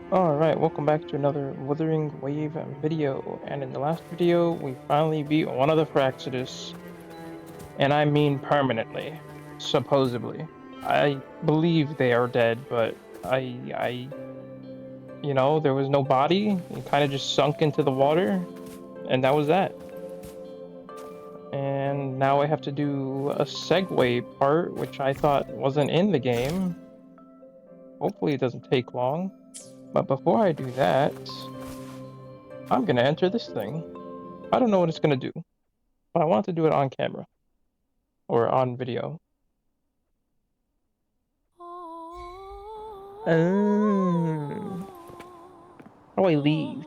Alright, welcome back to another Wuthering Wave video, and in the last video, we finally beat one of the Fraxidus, and I mean permanently, supposedly. I believe they are dead, but there was no body, it kinda just sunk into the water, and that was that. And now I have to do a Segue part, which I thought wasn't in the game. Hopefully it doesn't take long, but before I do that, I'm gonna enter this thing. I don't know what it's gonna do, but I want to do it on camera or on video. Oh, how do I leave?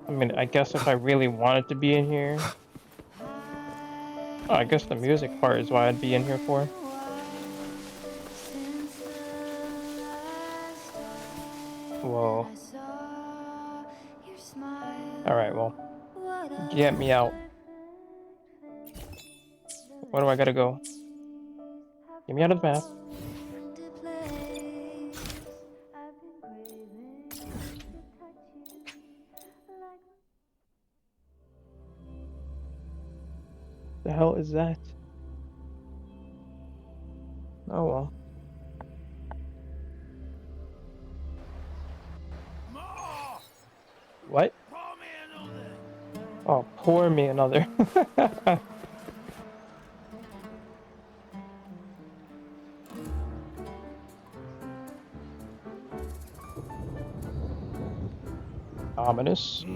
I mean, I guess if I really wanted to be in here, oh, I guess the music part is why I'd be in here for. Whoa. Alright, well, get me out. Where do I gotta go? Get me out of the map. The hell is that? Oh well. What? Oh, pour me another. Ominous.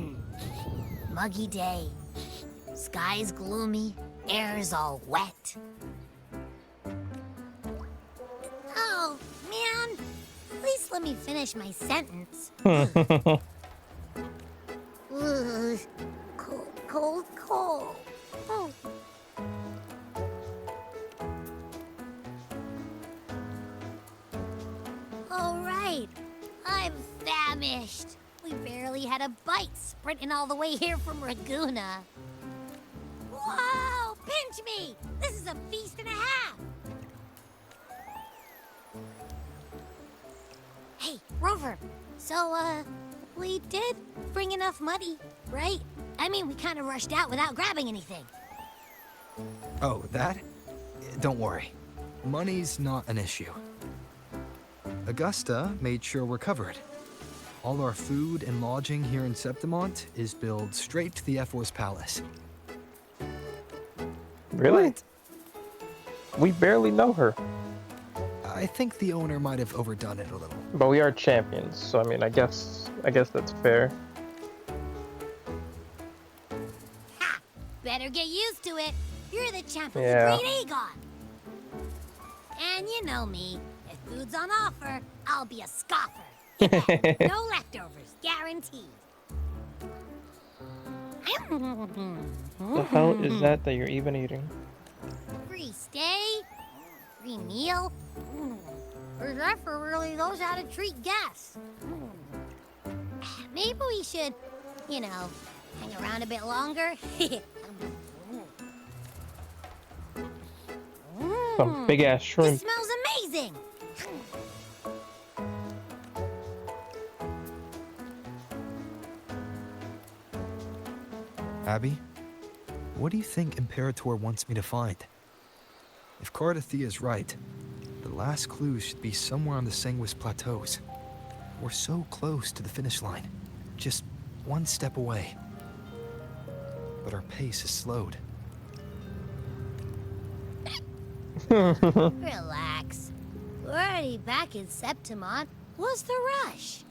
Muggy day. Sky's gloomy, air's all wet. Oh, man. At least let me finish my sentence. Ugh, cold, cold, cold. Oh. All right. I'm famished. We barely had a bite sprinting all the way here from Raguna. Whoa! Pinch me! This is a feast and a half! Hey, Rover. So, we did bring enough money, right? I mean, we kind of rushed out without grabbing anything. Oh, that? Don't worry. Money's not an issue. Augusta made sure we're covered. All our food and lodging here in Septimont is billed straight to the F-Force Palace. Really? What? We barely know her. I think the owner might have overdone it a little. But we are champions, so I mean, I guess that's fair. Ha! Better get used to it. You're the champ of Yeah. the Great Aegon. And you know me. If food's on offer, I'll be a scoffer. No leftovers, guaranteed. The hell is that you're even eating? Free stay? Free meal? The Zephyr really knows how to treat guests. Maybe we should, hang around a bit longer. Some big ass This shrimp. smells amazing! Abby, what do you think Imperator wants me to find? If Cardathia is right, the last clue should be somewhere on the Sanguis Plateaus. We're so close to the finish line, just one step away. But our pace is slowed. Relax. We're already back in Septimont. What's the rush?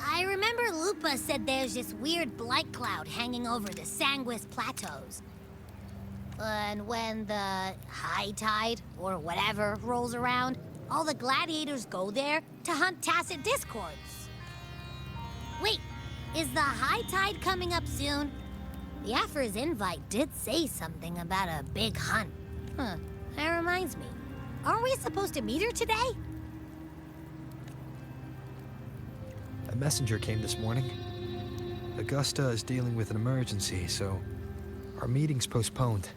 I remember Lupa said there's this weird blight cloud hanging over the Sanguis Plateaus. And when the high tide, or whatever, rolls around, all the gladiators go there to hunt tacit discords. Wait, is the high tide coming up soon? The Afra's invite did say something about a big hunt. Huh, that reminds me. Aren't we supposed to meet her today? A messenger came this morning. Augusta is dealing with an emergency, so Our meeting's postponed.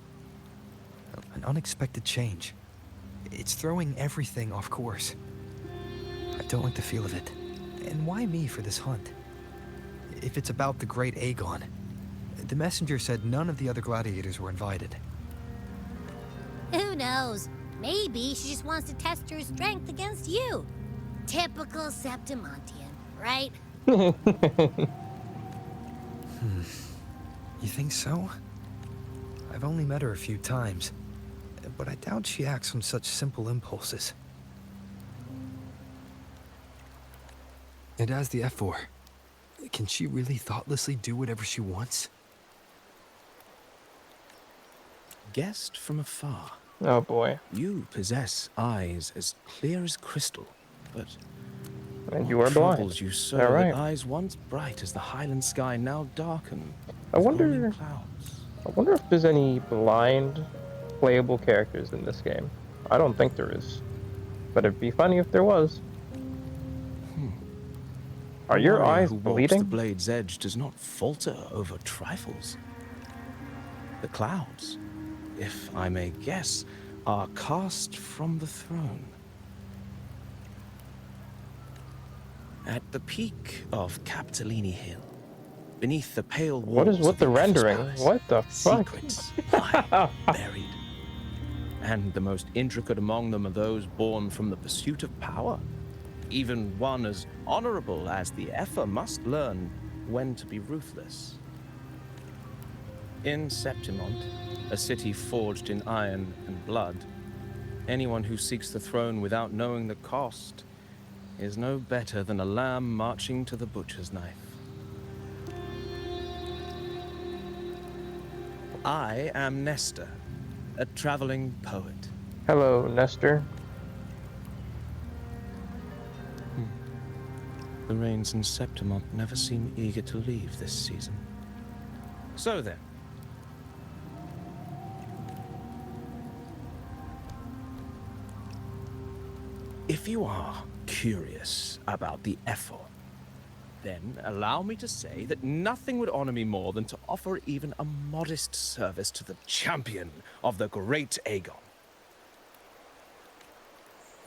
An unexpected change. It's throwing everything off course. I don't like the feel of it. And why me for this hunt? If it's about the great Aegon, the messenger said none of the other gladiators were invited. Who knows? Maybe she just wants to test her strength against you. Typical Septimontian, right? You think so? I've only met her a few times, but I doubt she acts on such simple impulses. And as the F4, can she really thoughtlessly do whatever she wants? Guessed from afar. Oh boy. You possess eyes as clear as crystal, but And you what are blind. troubles you so All right. that eyes once bright as the highland sky now darken I with wonder- rolling clouds. I wonder if there's any blind playable characters in this game. I don't think there is. But it'd be funny if there was. Are A your warrior eyes who walks bleeding? the blade's edge does not falter over trifles. The clouds, if I may guess, are cast from the throne. At the peak of Capitolini Hill, beneath the pale walls What is with of the Effa's rendering? palace, What the fuck? secrets lie buried. And the most intricate among them are those born from the pursuit of power. Even one as honorable as the Effa must learn when to be ruthless. In Septimont, a city forged in iron and blood, anyone who seeks the throne without knowing the cost is no better than a lamb marching to the butcher's knife. I am Nestor, a traveling poet. Hello, Nestor. The rains in Septimont never seem eager to leave this season. So then, if you are curious about the Effa, then allow me to say that nothing would honor me more than to offer even a modest service to the champion of the great Aegon.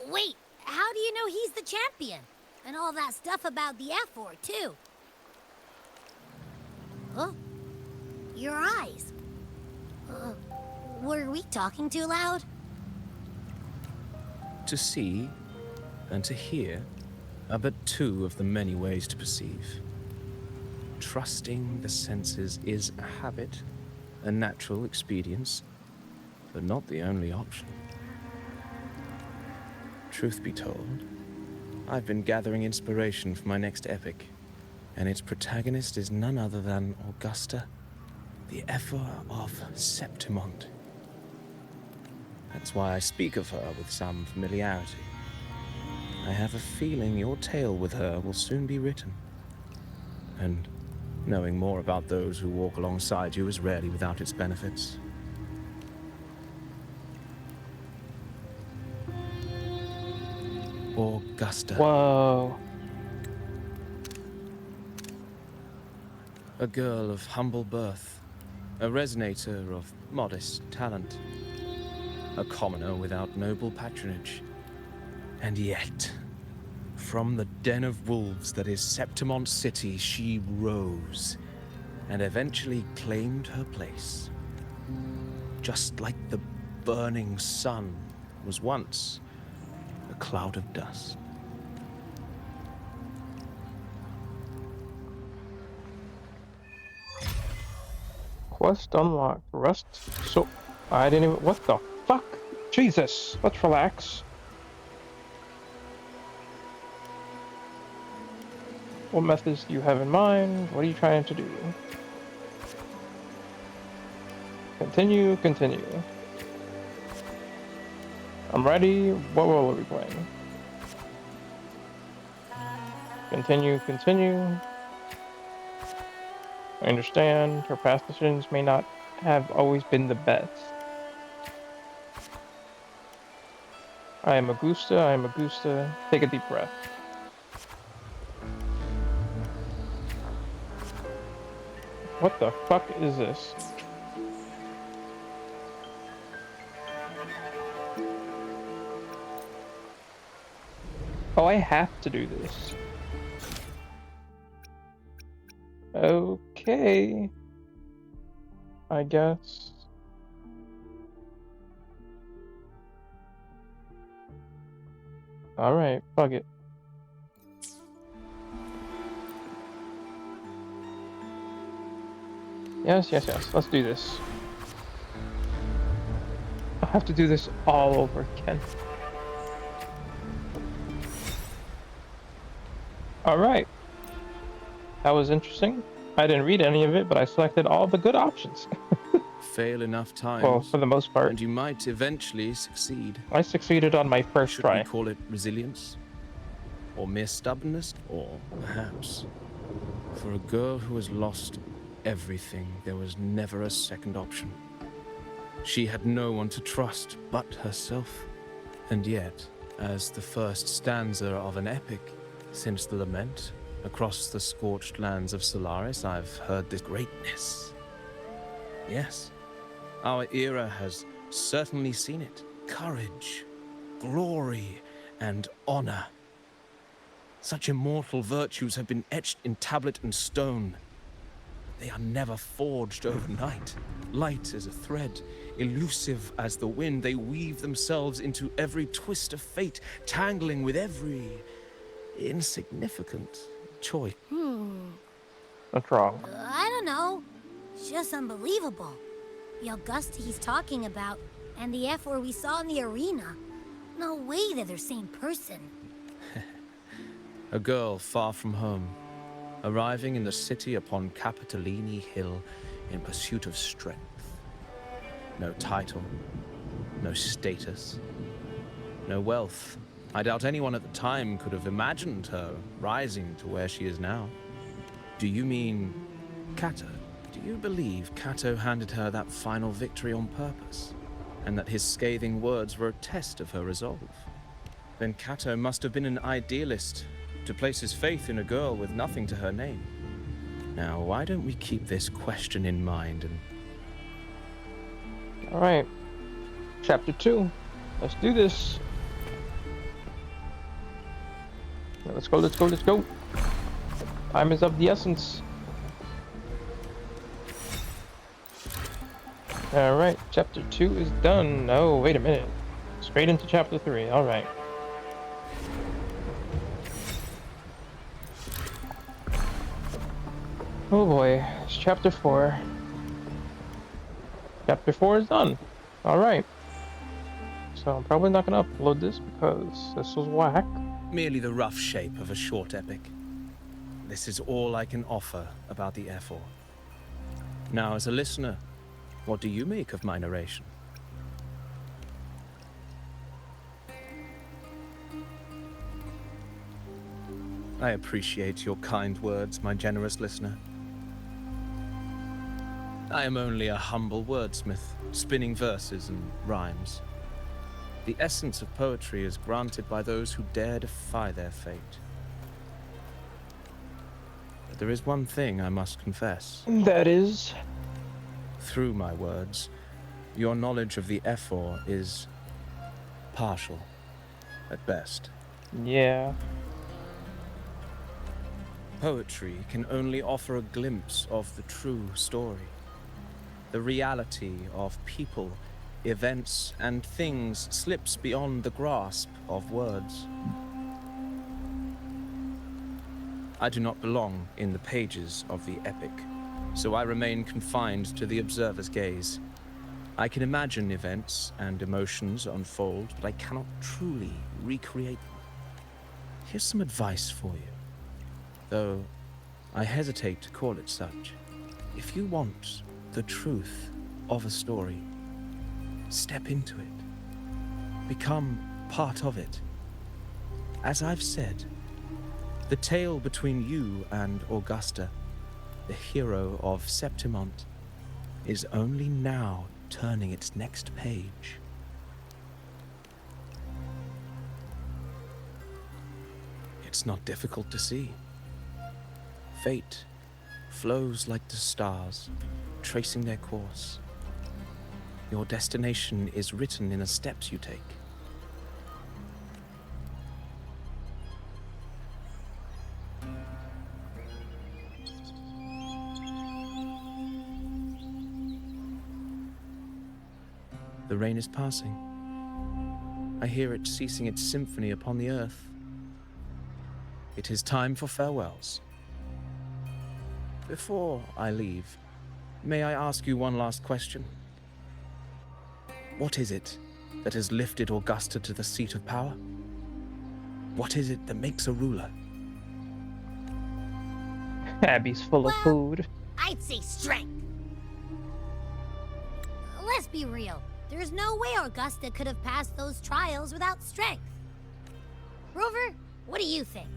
Wait, how do you know he's the champion? And all that stuff about the F4, too. Oh, your eyes. Were we talking too loud? To see and to hear are but two of the many ways to perceive. Trusting the senses is a habit, a natural expedience, but not the only option. Truth be told, I've been gathering inspiration for my next epic, and its protagonist is none other than Augusta, the Effa of Septimont. That's why I speak of her with some familiarity. I have a feeling your tale with her will soon be written. And knowing more about those who walk alongside you is rarely without its benefits. Augusta. Whoa. A girl of humble birth, a resonator of modest talent, a commoner without noble patronage. And yet, from the den of wolves that is Septimont City, she rose and eventually claimed her place. Just like the burning sun was once a cloud of dust. Quest unlocked. Rust. So I didn't even. What the fuck? Jesus. Let's relax. What methods do you have in mind? What are you trying to do? Continue, continue. I'm ready. What role are we playing? Continue, continue. I understand her past decisions may not have always been the best. I am Augusta, I am Augusta. Take a deep breath. What the fuck is this? Oh, I have to do this. Okay. I guess. Alright, fuck it. Yes, yes, yes. Let's do this. I have to do this all over again. Alright. That was interesting. I didn't read any of it, but I selected all the good options. Fail enough times, Well, for the most part. and you might eventually succeed. I succeeded on my first Should try. we call it resilience? Or mere stubbornness? Or perhaps, for a girl who has lost everything, there was never a second option. She had no one to trust but herself. And yet, as the first stanza of an epic, since the lament, across the scorched lands of Solaris, I've heard this greatness. Yes, our era has certainly seen it. Courage, glory, and honor. Such immortal virtues have been etched in tablet and stone. They are never forged overnight. Light as a thread, elusive as the wind, they weave themselves into every twist of fate, tangling with every insignificant choice. What's wrong? I don't know. It's just unbelievable. The Augusta he's talking about, and the F4 we saw in the arena. No way they're the same person. A girl far from home, arriving in the city upon Capitolini Hill in pursuit of strength. No title, no status, no wealth. I doubt anyone at the time could have imagined her rising to where she is now. Do you mean Kato? Do you believe Kato handed her that final victory on purpose, and that his scathing words were a test of her resolve? Then Kato must have been an idealist, to place his faith in a girl with nothing to her name. Now, why don't we keep this question in mind and... Alright. Chapter 2. Let's do this. Let's go, let's go, let's go. Time is of the essence. Alright, chapter 2 is done. Oh, wait a minute. Straight into chapter 3. Alright. Oh boy, it's chapter 4. Chapter 4 is done. Alright. So I'm probably not gonna upload this because this was whack. merely the rough shape of a short epic. This is all I can offer about the F4. Now, as a listener, what do you make of my narration? I appreciate your kind words, my generous listener. I am only a humble wordsmith, spinning verses and rhymes. The essence of poetry is granted by those who dare defy their fate. But there is one thing I must confess. That is... Through my words, your knowledge of the F4 is partial, at best. Yeah. Poetry can only offer a glimpse of the true story. The reality of people, events, and things slips beyond the grasp of words. I do not belong in the pages of the epic, so I remain confined to the observer's gaze. I can imagine events and emotions unfold, but I cannot truly recreate them. Here's some advice for you, though I hesitate to call it such. If you want the truth of a story, step into it. Become part of it. As I've said, the tale between you and Augusta, the hero of Septimont, is only now turning its next page. It's not difficult to see. Fate flows like the stars, tracing their course. Your destination is written in the steps you take. The rain is passing. I hear it ceasing its symphony upon the earth. It is time for farewells. Before I leave, may I ask you one last question? What is it that has lifted Augusta to the seat of power? What is it that makes a ruler? Abby's full of Well, food. I'd say strength. Let's be real. There's no way Augusta could have passed those trials without strength. Rover, what do you think?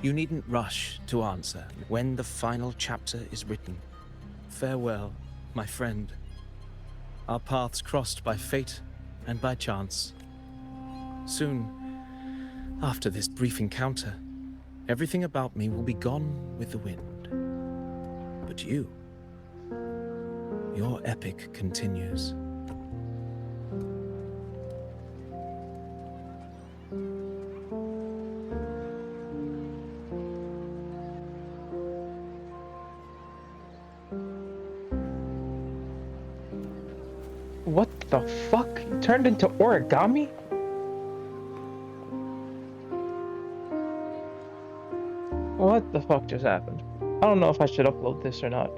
You needn't rush to answer when the final chapter is written. Farewell, my friend. Our paths crossed by fate and by chance. Soon, after this brief encounter, everything about me will be gone with the wind. But you, your epic continues. What the fuck? He turned into origami? What the fuck just happened? I don't know if I should upload this or not.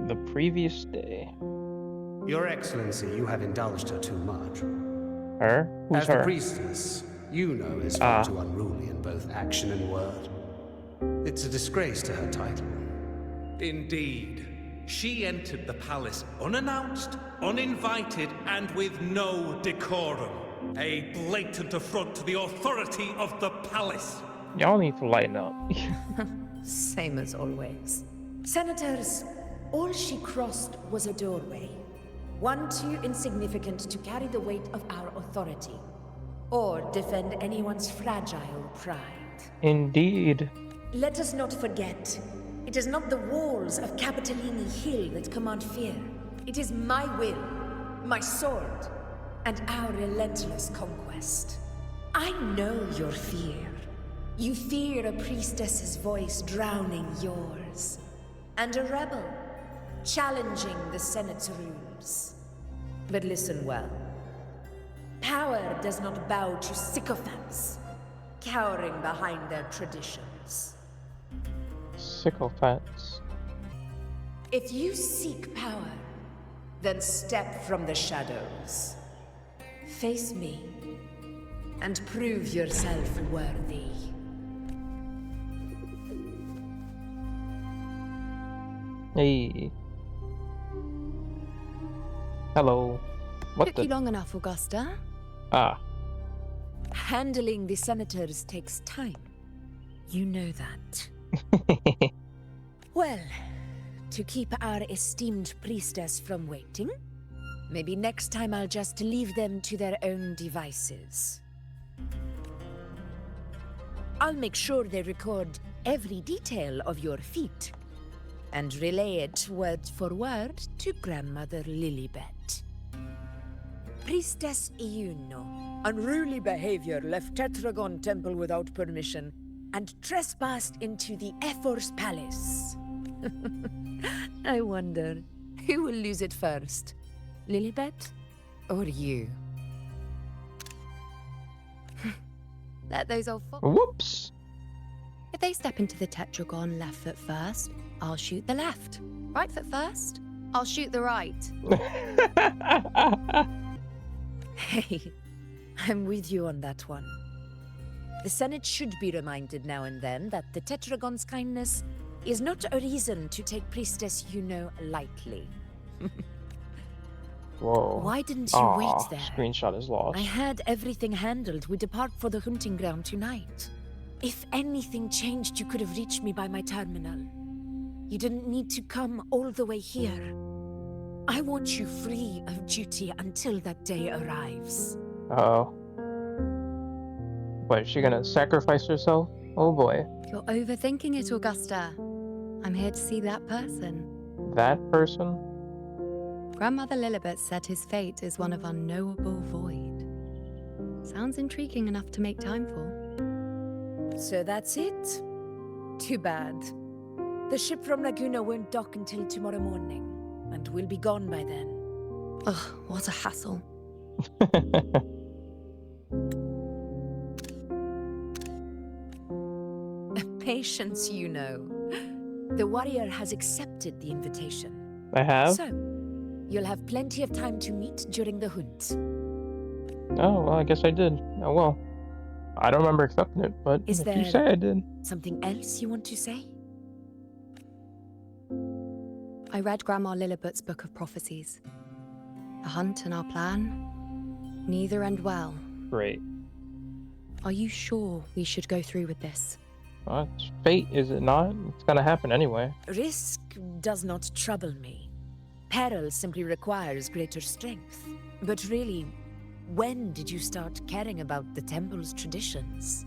The previous day. Your Excellency, you have indulged her too much. Her? Who's As the her? priestess, you know is far too unruly in both action and word. It's a disgrace to her title. Indeed. She entered the palace unannounced, uninvited, and with no decorum. A blatant affront to the authority of the palace. Y'all need to lighten up. Same as always. Senators, all she crossed was a doorway. One too insignificant to carry the weight of our authority, or defend anyone's fragile pride. Indeed. Let us not forget, it is not the walls of Capitolini Hill that command fear. It is my will, my sword, and our relentless conquest. I know your fear. You fear a priestess's voice drowning yours, and a rebel challenging the Senate's rules. But listen well. Power does not bow to sycophants, cowering behind their traditions. Sycophants. If you seek power, then step from the shadows. Face me, and prove yourself worthy. Hey. Hello. What Took the? you long enough, Augusta. Ah. Handling the senators takes time. You know that. Well, to keep our esteemed priestess from waiting, maybe next time I'll just leave them to their own devices. I'll make sure they record every detail of your feat and relay it word for word to Grandmother Lilibet. Priestess Iuno, unruly behavior, left Tetragon Temple without permission and trespassed into the Ephor's palace. I wonder, who will lose it first? Lilibet or you? Let those old fox. Whoops. If they step into the tetragon left foot first, I'll shoot the left. Right foot first, I'll shoot the right. Hey, I'm with you on that one. The Senate should be reminded now and then that the Tetragon's kindness is not a reason to take Priestess Yuno lightly. Whoa. Why didn't you Aw, wait there? Screenshot is lost. I had everything handled. We depart for the hunting ground tonight. If anything changed, you could have reached me by my terminal. You didn't need to come all the way here. I want you free of duty until that day arrives. Uh-oh. What, is she gonna sacrifice herself? Oh boy. You're overthinking it, Augusta. I'm here to see that person. That person? Grandmother Lilibet said his fate is one of unknowable void. Sounds intriguing enough to make time for. So that's it? Too bad. The ship from Laguna won't dock until tomorrow morning, and we'll be gone by then. Ugh, what a hassle. Patience, you know. The warrior has accepted the invitation. I have? So, you'll have plenty of time to meet during the hunt. Oh, well, I guess I did. Oh, well. I don't remember accepting it, but Is if you there say I did. something else you want to say? I read Grandma Lilibet's book of prophecies. The hunt and our plan, neither end well. Great. Are you sure we should go through with this? Well, it's fate, is it not? It's gonna happen anyway. Risk does not trouble me. Peril simply requires greater strength. But really, when did you start caring about the temple's traditions?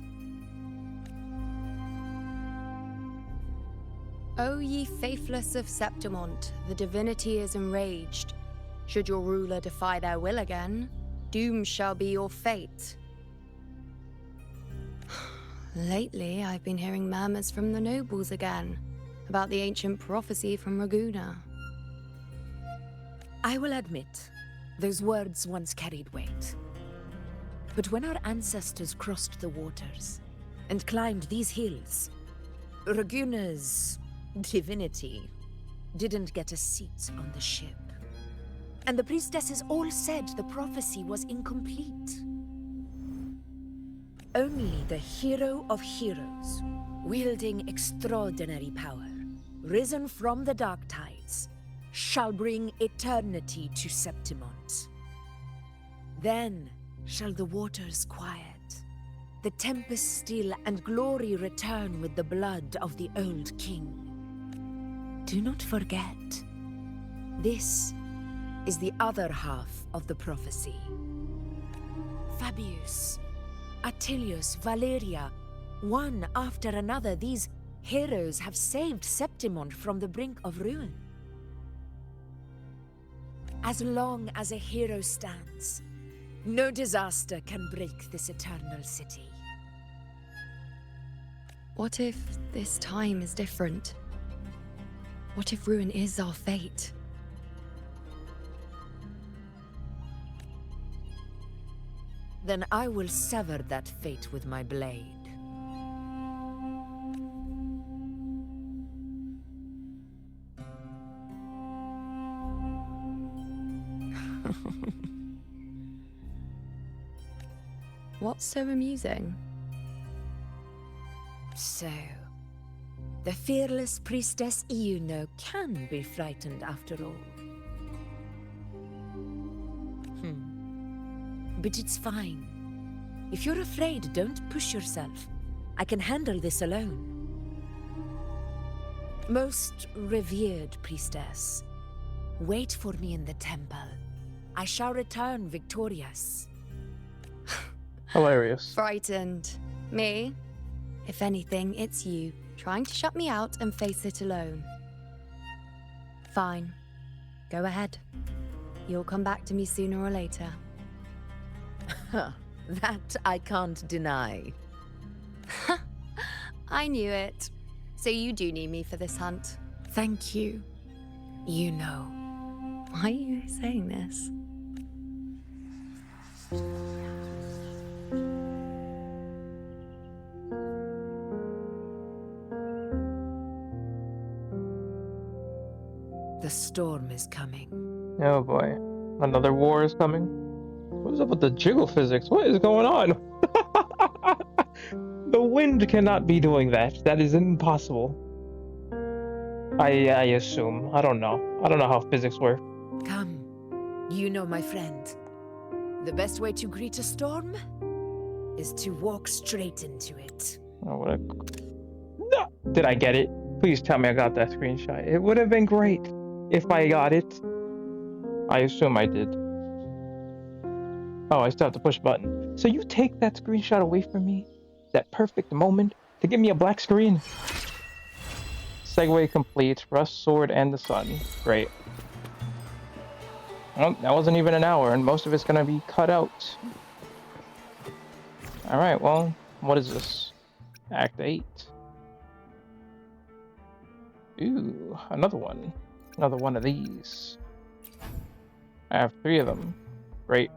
O ye faithless of Septimont, the divinity is enraged. Should your ruler defy their will again, doom shall be your fate. Lately, I've been hearing murmurs from the nobles again, about the ancient prophecy from Raguna. I will admit, those words once carried weight. But when our ancestors crossed the waters and climbed these hills, Raguna's divinity didn't get a seat on the ship. And the priestesses all said the prophecy was incomplete. Only the hero of heroes, wielding extraordinary power, risen from the dark tides, shall bring eternity to Septimont. Then shall the waters quiet, the tempest still, and glory return with the blood of the old king. Do not forget, this is the other half of the prophecy. Fabius, Attilius, Valeria, one after another, these heroes have saved Septimont from the brink of ruin. As long as a hero stands, no disaster can break this eternal city. What if this time is different? What if ruin is our fate? Then I will sever that fate with my blade. What's so amusing? So, the fearless priestess Iuno can be frightened after all. But it's fine. If you're afraid, don't push yourself. I can handle this alone. Most revered priestess, wait for me in the temple. I shall return victorious. Hilarious. Frightened. Me? If anything, it's you, trying to shut me out and face it alone. Fine. Go ahead. You'll come back to me sooner or later. That I can't deny. I knew it. So you do need me for this hunt. Thank you. You know. Why are you saying this? The storm is coming. Oh boy. Another war is coming. What is up with the jiggle physics? What is going on? The wind cannot be doing that. That is impossible. I assume. I don't know. I don't know how physics work. Come. You know, my friend. The best way to greet a storm is to walk straight into it. Oh, what a... No! Did I get it? Please tell me I got that screenshot. It would have been great if I got it. I assume I did. Oh, I still have to push a button. So you take that screenshot away from me? That perfect moment to give me a black screen? Segue complete. Rust, sword, and the sun. Great. Well, that wasn't even an hour, and most of it's gonna be cut out. Alright, well, what is this? Act 8. Ooh, another one. Another one of these. I have 3 of them. Great.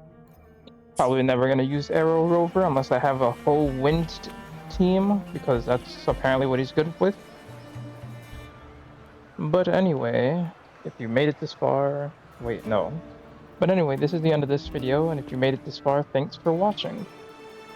Probably never gonna use Arrow Rover unless I have a whole wind team, because that's apparently what he's good with. But anyway, if you made it this far... Wait, no. But anyway, this is the end of this video, and if you made it this far, thanks for watching.